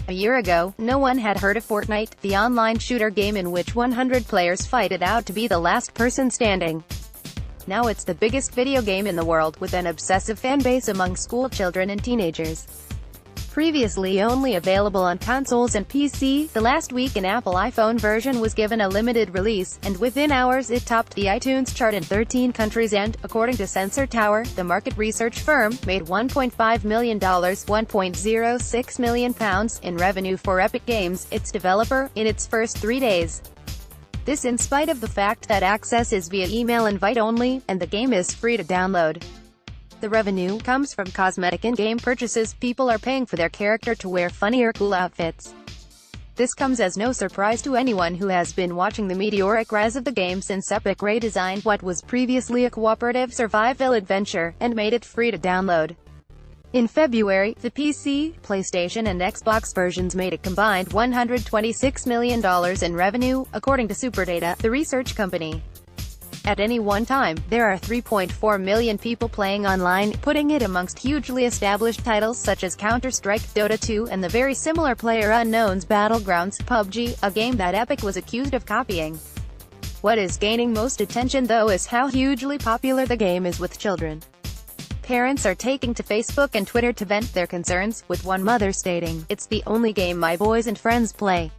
A year ago, no one had heard of Fortnite, the online shooter game in which 100 players fight it out to be the last person standing. Now it's the biggest video game in the world, with an obsessive fanbase among school children and teenagers. Previously only available on consoles and PC, the last week an Apple iPhone version was given a limited release, and within hours it topped the iTunes chart in 13 countries and, according to Sensor Tower, the market research firm, made $1.5 million £1.06 million in revenue for Epic Games, its developer, in its first 3 days. This in spite of the fact that access is via email invite only, and the game is free to download. The revenue comes from cosmetic in-game purchases. People are paying for their character to wear funny or cool outfits. This comes as no surprise to anyone who has been watching the meteoric rise of the game since Epic redesigned what was previously a cooperative survival adventure, and made it free to download. In February, the PC, PlayStation and Xbox versions made a combined $126 million in revenue, according to Superdata, the research company. At any one time, there are 3.4 million people playing online, putting it amongst hugely established titles such as Counter-Strike, Dota 2, and the very similar PlayerUnknown's Battlegrounds, PUBG, a game that Epic was accused of copying. What is gaining most attention though is how hugely popular the game is with children. Parents are taking to Facebook and Twitter to vent their concerns, with one mother stating, "It's the only game my boys and friends play.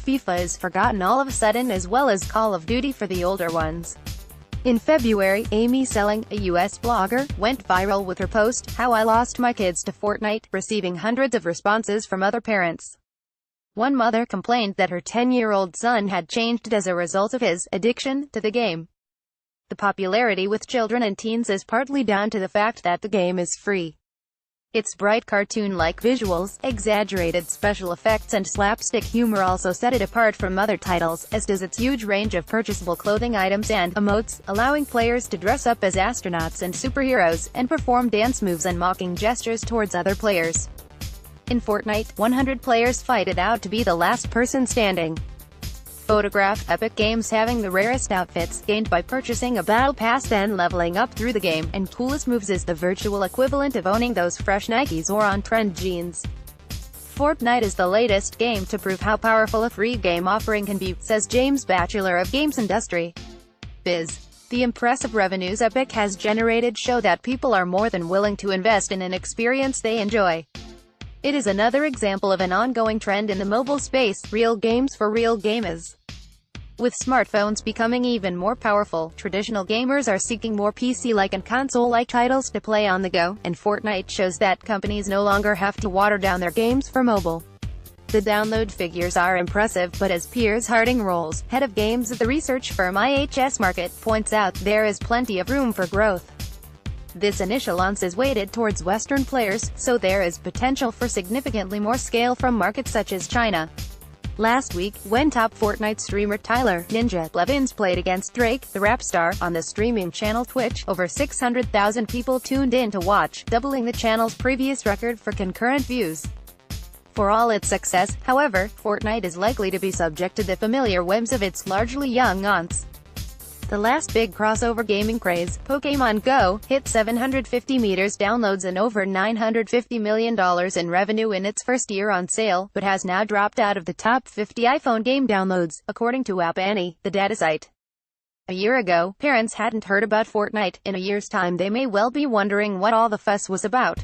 FIFA is forgotten all of a sudden, as well as Call of Duty for the older ones." In February, Amy Selling, a US blogger, went viral with her post, "How I Lost My Kids to Fortnite," receiving hundreds of responses from other parents. One mother complained that her 10-year-old son had changed as a result of his addiction to the game. The popularity with children and teens is partly down to the fact that the game is free. Its bright cartoon-like visuals, exaggerated special effects and slapstick humor also set it apart from other titles, as does its huge range of purchasable clothing items and emotes, allowing players to dress up as astronauts and superheroes, and perform dance moves and mocking gestures towards other players. In Fortnite, 100 players fight it out to be the last person standing. Photographed Epic Games having the rarest outfits, gained by purchasing a battle pass then leveling up through the game, and coolest moves is the virtual equivalent of owning those fresh Nikes or on-trend jeans. Fortnite is the latest game to prove how powerful a free game offering can be, says James Batchelor of Games Industry Biz. The impressive revenues Epic has generated show that people are more than willing to invest in an experience they enjoy. It is another example of an ongoing trend in the mobile space, real games for real gamers. With smartphones becoming even more powerful, traditional gamers are seeking more PC-like and console-like titles to play on the go, and Fortnite shows that companies no longer have to water down their games for mobile. The download figures are impressive, but as Piers Harding-Rolls, head of games at the research firm IHS Markit, points out, there is plenty of room for growth. This initial launch is weighted towards Western players, so there is potential for significantly more scale from markets such as China. Last week, when top Fortnite streamer Tyler "Ninja" Blevins played against Drake, the rap star, on the streaming channel Twitch, over 600,000 people tuned in to watch, doubling the channel's previous record for concurrent views. For all its success, however, Fortnite is likely to be subject to the familiar whims of its largely young aunts. The last big crossover gaming craze, Pokémon Go, hit 750 million downloads and over $950 million in revenue in its first year on sale, but has now dropped out of the top 50 iPhone game downloads, according to App Annie, the data site. A year ago, parents hadn't heard about Fortnite. In a year's time they may well be wondering what all the fuss was about.